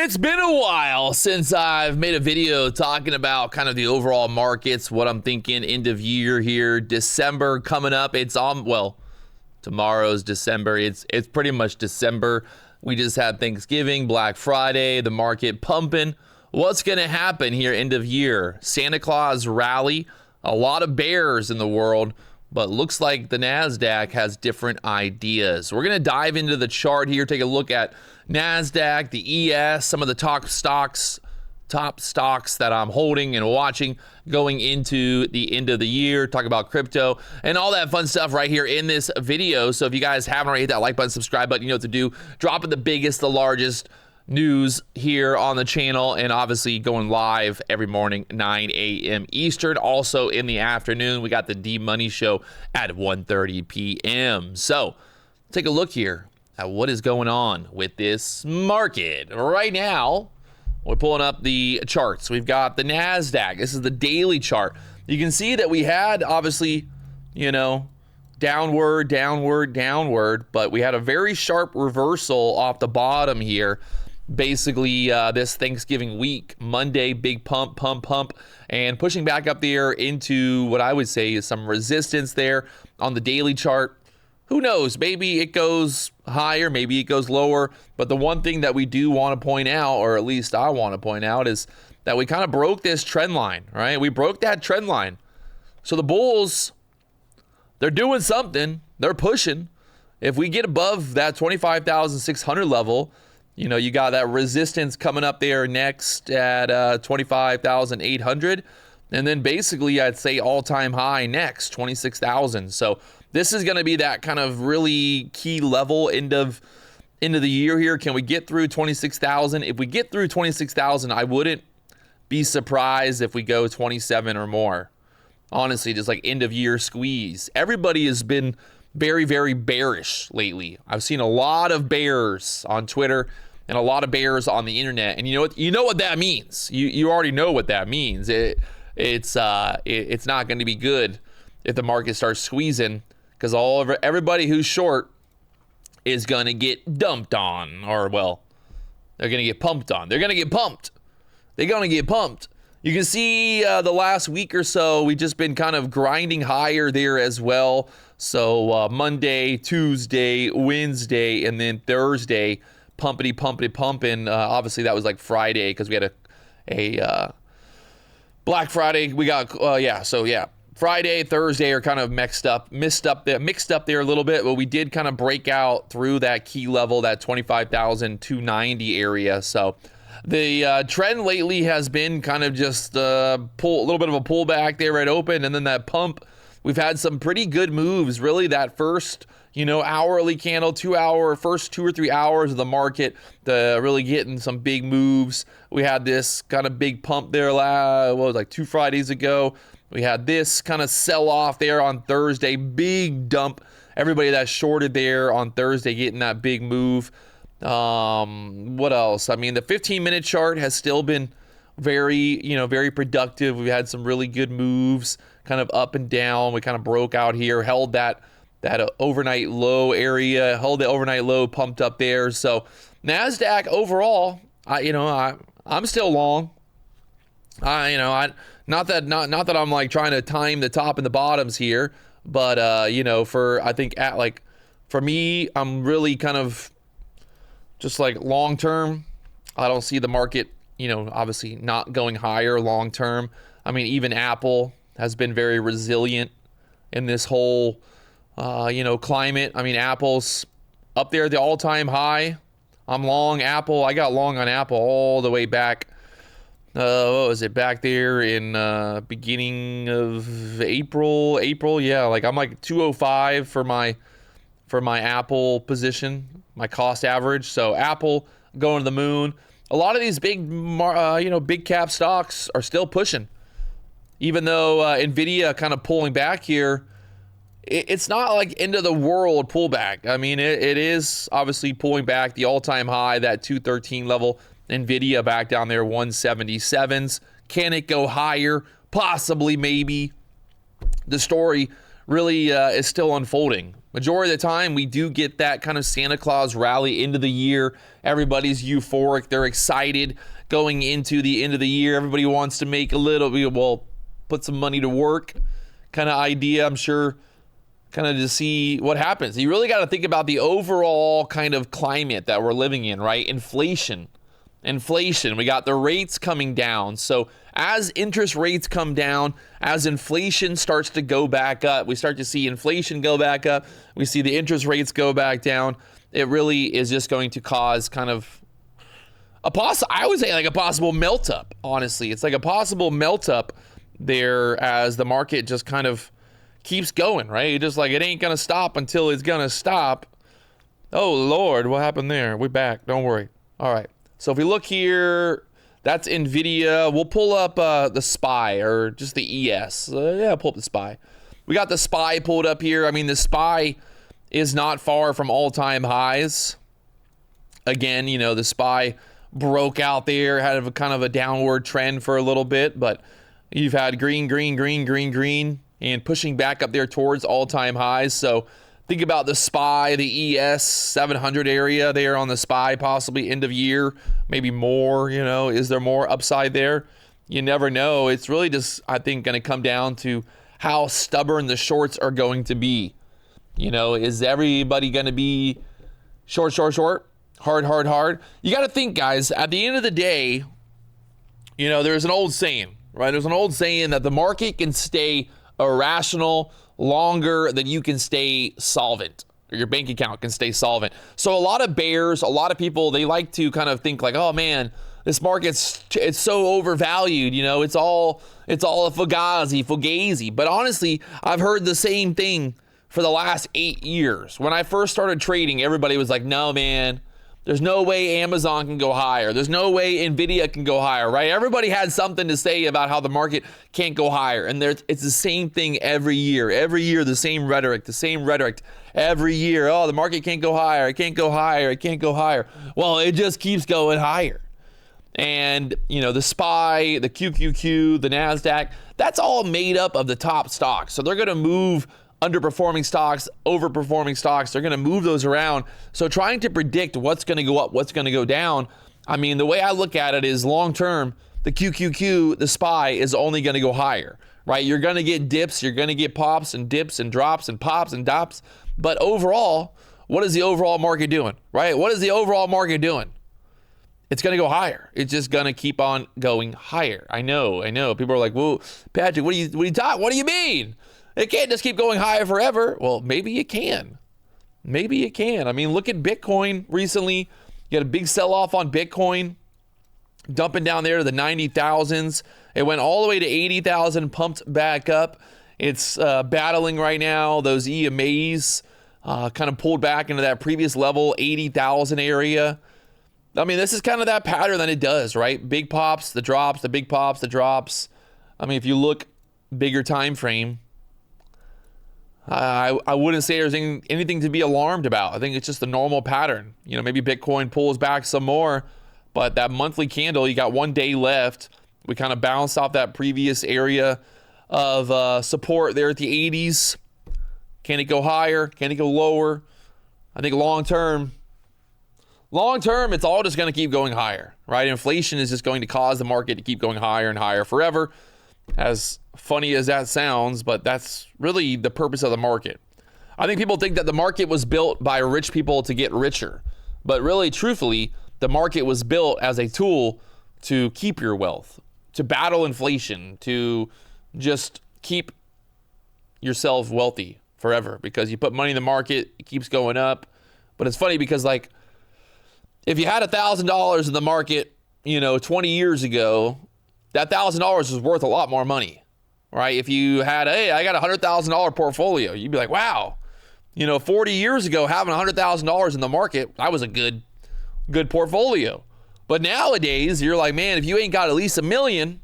It's been a while since I've made a video talking about kind of the overall markets, what I'm thinking end of year here, December coming up. It's on, well, tomorrow's December. It's pretty much December. We just had Thanksgiving, Black Friday, the market pumping. What's going to happen here end of year? Santa Claus rally, a lot of bears in the world, but looks like the Nasdaq has different ideas. We're going to dive into the chart here, take a look at Nasdaq, the ES, some of the top stocks that I'm holding and watching going into the end of the year, talk about crypto and all that fun stuff right here in this video. So if you guys haven't already, hit that like button, subscribe button, you know what to do. Dropping the biggest, the largest news here on the channel, and obviously going live every morning, 9 a.m. Eastern. Also in the afternoon, we got the D-Money Show at 1:30 p.m. So take a look here at what is going on with this market. Right now, we're pulling up the charts. We've got the Nasdaq. This is the daily chart. You can see that we had, obviously, downward, but we had a very sharp reversal off the bottom here. Basically, this Thanksgiving week, Monday, big pump, and pushing back up there into what I would say is some resistance there on the daily chart. Who knows? Maybe it goes higher, maybe it goes lower. But the one thing that we do want to point out, or at least I want to point out, is that we kind of broke this trend line, right? We broke that trend line. So the bulls, they're doing something. They're pushing. If we get above that 25,600 level, you got that resistance coming up there next at 25,800. And then basically, I'd say all-time high next, 26,000. So this is going to be that kind of really key level end of the year here. Can we get through 26,000? If we get through 26,000, I wouldn't be surprised if we go 27 or more. Honestly, just like end of year squeeze. Everybody has been very, very bearish lately. I've seen a lot of bears on Twitter and a lot of bears on the internet. And you know what that means. You already know what that means. It's not going to be good if the market starts squeezing, because everybody who's short is going to get dumped on, or well, they're going to get pumped on. They're going to get pumped. You can see the last week or so, we've just been kind of grinding higher there as well. So Monday, Tuesday, Wednesday, and then Thursday, pumping. Obviously, that was like Friday because we had a Black Friday. We got Friday, Thursday are kind of mixed up there a little bit, but we did kind of break out through that key level, that 25,290 area. So the trend lately has been kind of just a little bit of a pullback there at open, and then that pump. We've had some pretty good moves, really. That first, hourly candle, first 2 or 3 hours of the market, really getting some big moves. We had this kind of big pump there, like 2 Fridays ago. We had this kind of sell off there on Thursday, big dump. Everybody that shorted there on Thursday getting that big move. What else? I mean, the 15-minute chart has still been very productive. We've had some really good moves, kind of up and down. We kind of broke out here, held that overnight low area, held the overnight low, pumped up there. So Nasdaq overall, I'm still long. Not that I'm like trying to time the top and the bottoms here, but for me, I'm really kind of just like long term. I don't see the market, obviously not going higher long term. I mean, even Apple has been very resilient in this whole climate. I mean, Apple's up there at the all-time high. I'm long Apple. I got long on Apple all the way back. What was it, back there in beginning of April? Yeah, like I'm like 205 for my Apple position, my cost average. So Apple going to the moon. A lot of these big big cap stocks are still pushing, even though Nvidia kind of pulling back here. It's not like end of the world pullback. I mean, it is obviously pulling back. The all-time high, that 213 level. Nvidia back down there, 177s. Can it go higher? Possibly, maybe. The story really is still unfolding. Majority of the time, we do get that kind of Santa Claus rally into the year. Everybody's euphoric. They're excited going into the end of the year. Everybody wants to make a little, well, put some money to work kind of idea, I'm sure, kind of to see what happens. You really got to think about the overall kind of climate that we're living in, right? Inflation. We got the rates coming down. So as interest rates come down, as inflation starts to go back up, we start to see inflation go back up. We see the interest rates go back down. It really is just going to cause kind of I would say like a possible melt up, honestly. It's like a possible melt up there as the market just kind of keeps going, right? Just like it ain't going to stop until it's going to stop. Oh, Lord, what happened there? We're back. Don't worry. All right. So if we look here, that's NVIDIA. We'll pull up the SPY or just the ES. Yeah, pull up the SPY. We got the SPY pulled up here. I mean, the SPY is not far from all-time highs. Again, you know, the SPY broke out there, had a kind of a downward trend for a little bit, but you've had green, and pushing back up there towards all-time highs. So think about the SPY, the ES 700 area there on the SPY, possibly end of year, maybe more, you know, is there more upside there? You never know. It's really just, I think, going to come down to how stubborn the shorts are going to be. You know, is everybody going to be short, hard? You got to think, guys, at the end of the day, you know, there's an old saying, right? There's an old saying that the market can stay irrational longer than you can stay solvent, or your bank account can stay solvent. So a lot of bears, a lot of people, they like to kind of think like, oh man, this market's, it's so overvalued, you know, it's all a fugazi. But honestly, I've heard the same thing for the last 8 years. When I first started trading, everybody was like, no man, there's no way Amazon can go higher. There's no way NVIDIA can go higher, right? Everybody had something to say about how the market can't go higher. And it's the same thing every year. Every year, the same rhetoric. Every year, oh, the market can't go higher. It can't go higher. Well, it just keeps going higher. And, you know, the SPY, the QQQ, the Nasdaq, that's all made up of the top stocks. So they're going to move underperforming stocks, overperforming stocks. They're going to move those around. So trying to predict what's going to go up, what's going to go down. I mean, the way I look at it is long term, the QQQ, the SPY is only going to go higher, right? You're going to get dips. You're going to get pops and dips and drops and pops and dops. But overall, what is the overall market doing, right? What is the overall market doing? It's going to go higher. It's just going to keep on going higher. I know. People are like, whoa, Patrick, what do you mean? It can't just keep going higher forever. Well, maybe it can. I mean, look at Bitcoin recently. You had a big sell-off on Bitcoin, dumping down there to the 90,000s. It went all the way to 80,000, pumped back up. It's battling right now. Those EMAs kind of pulled back into that previous level, 80,000 area. I mean, this is kind of that pattern that it does, right? Big pops, the drops, the big pops, the drops. I mean, if you look bigger time frame, I wouldn't say there's anything to be alarmed about. I think it's just a normal pattern. You know, maybe Bitcoin pulls back some more, but that monthly candle, you got 1 day left. We kind of bounced off that previous area of support there at the 80s. Can it go higher? Can it go lower? I think long term, it's all just going to keep going higher, right? Inflation is just going to cause the market to keep going higher and higher forever. As funny as that sounds, but that's really the purpose of the market. I think people think that the market was built by rich people to get richer, but really, truthfully, the market was built as a tool to keep your wealth, to battle inflation, to just keep yourself wealthy forever, because you put money in the market, it keeps going up. But it's funny because, like, if you had $1,000 in the market, 20 years ago, that $1,000 is worth a lot more money, right? If you had, hey, I got a $100,000 portfolio, you'd be like, wow, 40 years ago, having $100,000 in the market, that was a good portfolio. But nowadays, you're like, man, if you ain't got at least $1 million,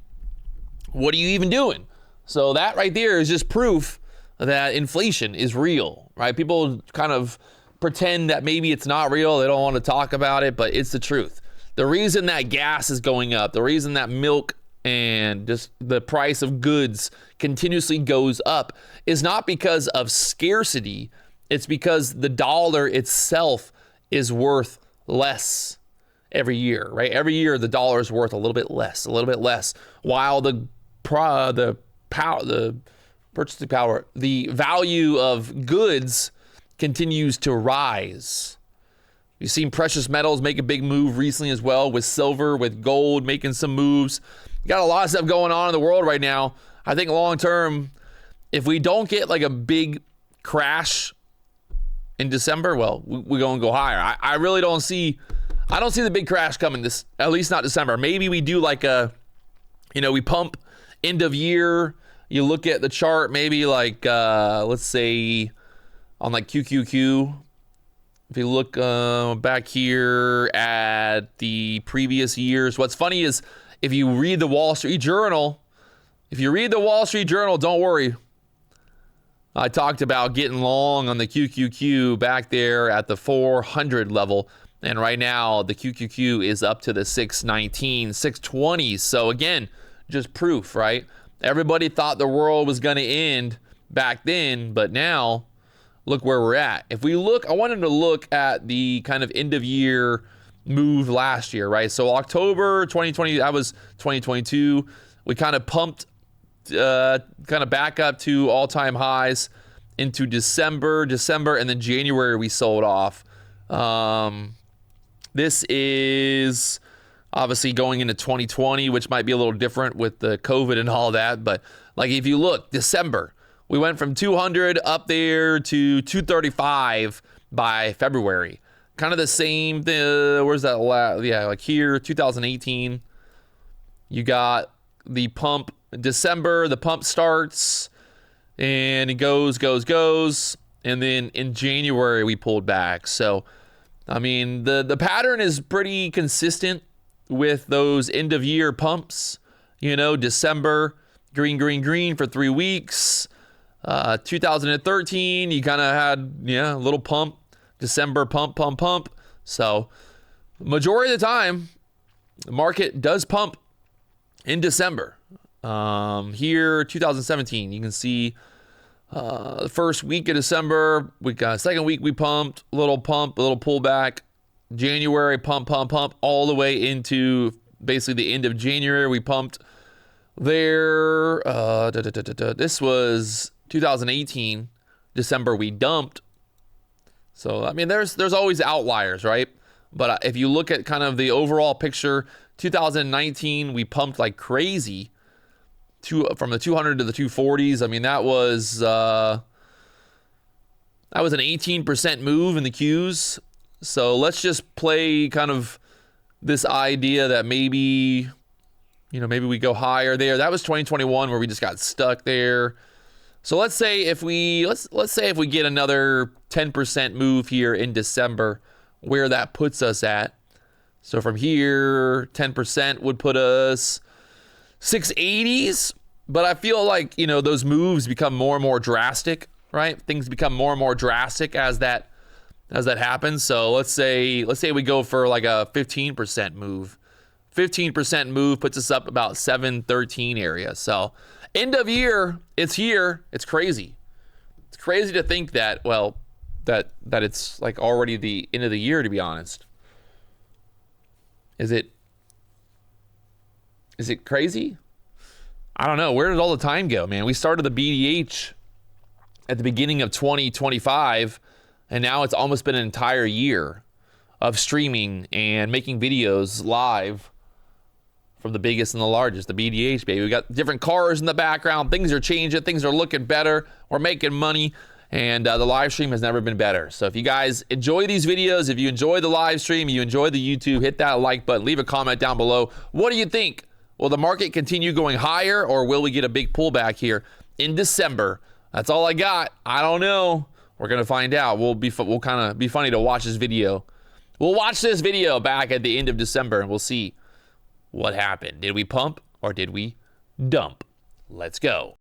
what are you even doing? So that right there is just proof that inflation is real, right? People kind of pretend that maybe it's not real. They don't want to talk about it, but it's the truth. The reason that gas is going up, the reason that milk and just the price of goods continuously goes up is not because of scarcity. It's because the dollar itself is worth less every year, right? Every year the dollar is worth a little bit less, while the purchasing power, the value of goods continues to rise. You've seen precious metals make a big move recently as well, with silver, with gold making some moves. You got a lot of stuff going on in the world right now. I think long term, if we don't get like a big crash in December, well, we're going to go higher. I really don't see, I don't see the big crash coming this, at least not December. Maybe we do like a, we pump end of year. You look at the chart, maybe like, let's say on like QQQ. If you look back here at the previous years, what's funny is if you read the Wall Street Journal, don't worry. I talked about getting long on the QQQ back there at the 400 level. And right now the QQQ is up to the 619, 620. So again, just proof, right? Everybody thought the world was going to end back then, but now look where we're at. If we look, I wanted to look at the kind of end of year move last year, right? So October 2020, that was 2022. We kind of pumped kind of back up to all-time highs into December, and then January we sold off. This is obviously going into 2020, which might be a little different with the COVID and all that. But like if you look, December, we went from 200 up there to 235 by February. Kind of the same thing. Where's that? Like here, 2018. You got the pump December, the pump starts and it goes. And then in January, we pulled back. So, I mean, the pattern is pretty consistent with those end of year pumps. December, green for 3 weeks. 2013, you kind of had, a little pump. December, pump. So, majority of the time, the market does pump in December. Here, 2017, you can see the first week of December, we got second week we pumped, a little pullback. January, pump, all the way into basically the end of January, we pumped there. This was 2018, December, we dumped. So, I mean, there's always outliers, right? But if you look at kind of the overall picture, 2019, we pumped like crazy from the 200 to the 240s. I mean, that was an 18% move in the Qs. So let's just play kind of this idea that maybe we go higher there. That was 2021 where we just got stuck there. So let's say if we get another 10% move here in December, where that puts us at. So from here, 10% would put us 680s. But I feel like, those moves become more and more drastic, right? Things become more and more drastic as that happens. So let's say we go for like a 15% move. 15% move puts us up about 713 area. So end of year, it's here. It's crazy. It's crazy to think that, that it's like already the end of the year, to be honest. Is it crazy? I don't know. Where did all the time go, man? We started the BDH at the beginning of 2025, and now it's almost been an entire year of streaming and making videos live from the biggest and the largest, the BDH, baby. We got different cars in the background. Things are changing. Things are looking better. We're making money, and the live stream has never been better. So if you guys enjoy these videos, if you enjoy the live stream, you enjoy the YouTube, hit that like button. Leave a comment down below. What do you think? Will the market continue going higher, or will we get a big pullback here in December? That's all I got. I don't know. We're gonna find out. We'll kind of be funny to watch this video. We'll watch this video back at the end of December, and we'll see what happened. Did we pump or did we dump? Let's go.